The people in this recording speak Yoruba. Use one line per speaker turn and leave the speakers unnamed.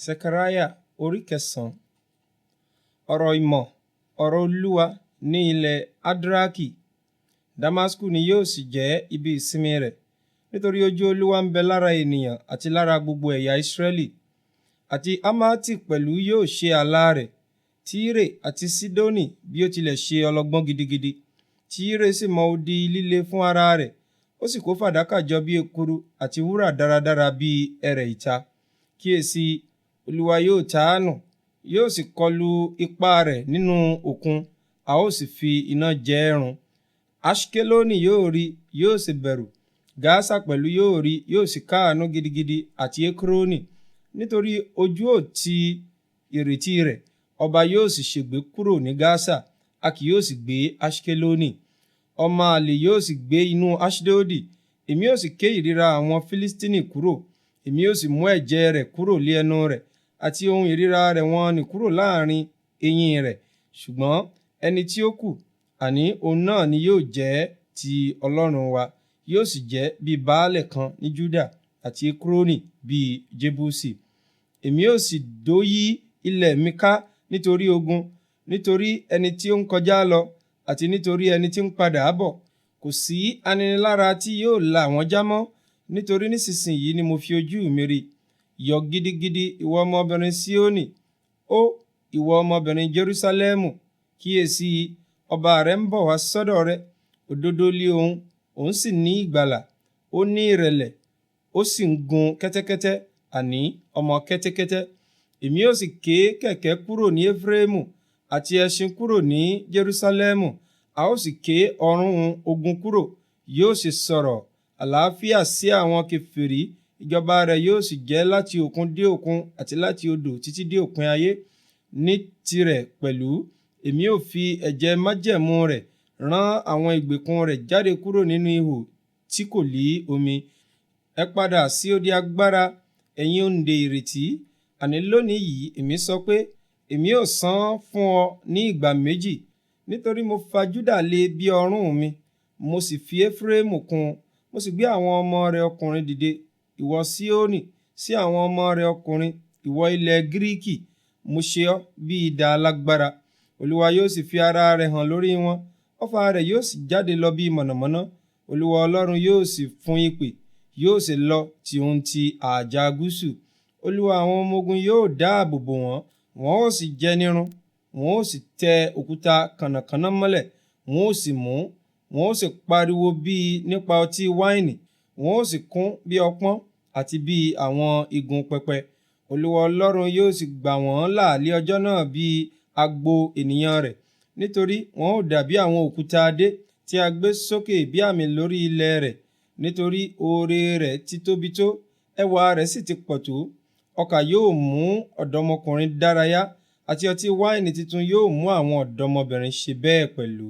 Sekariah orí 9. Ọ̀rọ̀ ìmọ̀, ọ̀rọ̀ Olúwa ní ilẹ̀ Adraki. Damasku ni yóò sì jẹ́ ibi ìsinmi rẹ̀, nítorí ojú Olúwa ń bẹ lára ènìyàn àti lára gbogbo ẹ̀yà Israẹli. Àti Hamati pẹ̀lú yóò ṣe ààlà rẹ̀, Tyre àti Sidoni bí ó tilẹ̀ ṣe ọlọ́gbọ́n gidigidi. Tyre sì mọ odi líle fún ara rẹ̀, ó sì kó fàdákà jọ bí ekuru àti wúrà dáradára bí ẹrẹ̀ ìta. Kíyèsí, Olúwa yóò ta á nù, yóò sì kọlu ipá rẹ̀ nínú òkun, a ó sì fi iná jẹ ẹ́ run. Aṣkeloni yóò rí, yóò sì bẹ̀rù. Gasa pẹ̀lú yóò rí, yóò sì káàánú gidigidi, àti Ekroni, nítorí ojú ò ti ìrètí rẹ̀. Ọba yóò sì ṣègbé kúrò ní Gasa, a kì yóò sì gbé Aṣkeloni. Ọmọ àlè yóò sì gbé inú Aṣdodi. Èmi yóò sì ké ìríra àwọn Philistine kúrò, èmi yóò sì mú ẹ̀jẹ̀ rẹ̀ kúrò lé ẹnu rẹ̀, àti ohun ìríra rẹ̀ wọ́n nì kúrò láàrin eyín rẹ̀. Ṣùgbọ́n ẹni tí ó kù, àní òun náà ni yóò jẹ́ ti Ọlọ́run wa, yóò sì jẹ́ bí baálẹ̀ kan ní Juda, àti Ekroni bí Jebusi. Èmi yóò sì dó yí ilẹ̀ mi ká nítorí ogun, nítorí ẹni tí ó ń kọjá lọ, àti nítorí ẹni tí ń padà bọ̀. Kò sí aninilára tí yóò là wọ́n já mọ́, nítorí nísinsìnyí ni mo fi ojú mi rí. Yọ̀ gidigidi, ìwọ ọmọbìnrin Sioni, ó ìwọ ọmọbìnrin Jerusalẹmu. Kíyèsí, ọba rẹ̀ ń bọ̀ wá sọ́dọ̀ rẹ, òdodo lé òun sì ní ìgbàlà, ó ní ìrẹ̀lẹ̀, ó sì ń gun kẹ́tẹ́kẹ́tẹ́, àní ọmọ kẹ́tẹ́kẹ́tẹ́. Èmi yóò sì ké kẹ̀kẹ́ kúrò ní Efraimu, àti ẹṣin kúrò ní Jerusalẹmu. A ó sì ké ọrùn ogun kúrò, yóò sì sọ̀rọ̀ àlàáfíà sí àwọn kèfèrí. Ìjọba rẹ̀ yóò sì jẹ́ láti òkun dé òkun, àti láti odò títí dé òpin ayé. Ní tirẹ̀ pẹ̀lú, èmi yóò fi ẹ̀jẹ̀ májẹ̀mú rẹ̀ rán àwọn ìgbèkùn rẹ̀ jáde kúrò nínú ihò tí kò lí omi. Ẹ padà sí odi agbára, ẹ̀yin òǹdè ìrètí. Àní lónìí yìí èmi sọ pé, èmi yóò san fún ọ ní ìgbà méjì, nítorí mo fa Juda lé bí ọrùn mi, mo sì fi Efraimu kùn, mo sì gbé àwọn ọmọ rẹ̀ ọkùnrin dìde. Ìwọ Sioni, sí àwọn ọmọ rẹ̀ ọkùnrin, ìwọ ilẹ̀ Gíríkì, mo ṣe ọ́ bí idà alágbára. Olúwa yóò sì fi ara rẹ̀ hàn lórí wọn, ọfà rẹ̀ yóò sì jáde lọ bí mọ̀nàmọ́ná. Olúwa Ọlọ́run yóò sì fún ìpè, yóò sì lọ tì òun ti àjà gúúsù. Olúwa àwọn ọmọ ogun yóò dáàbò bò wọ́n, wọn ó sì jẹ nírun, wọn ó sì tẹ òkúta kànnàkànnà mọ́lẹ̀, wọn ó sì mú, wọn ó sì pariwo bí nípa ọtí wáìnì, wọn ó sì kún bí ọpọ́n àti bí àwọn igun pẹpẹ. Olúwa Ọlọ́run yóò sì gbà wọ́n là ní ọjọ́ náà bí agbo ènìyàn rẹ̀, nítorí wọn ó dàbí àwọn òkúta adé tí a gbé sókè bí àmì lórí ilẹ̀ rẹ̀. Nítorí oore rẹ̀ ti tóbi tó, ẹwà rẹ̀ sì ti pọ̀ tó. Ọkà yóò mú ọ̀dọ́mọkùnrin dárayá, àti ọtí wáìnì tuntun yóò mú àwọn ọ̀dọ́mọbìnrin ṣe bẹ́ẹ̀ pẹ̀lú.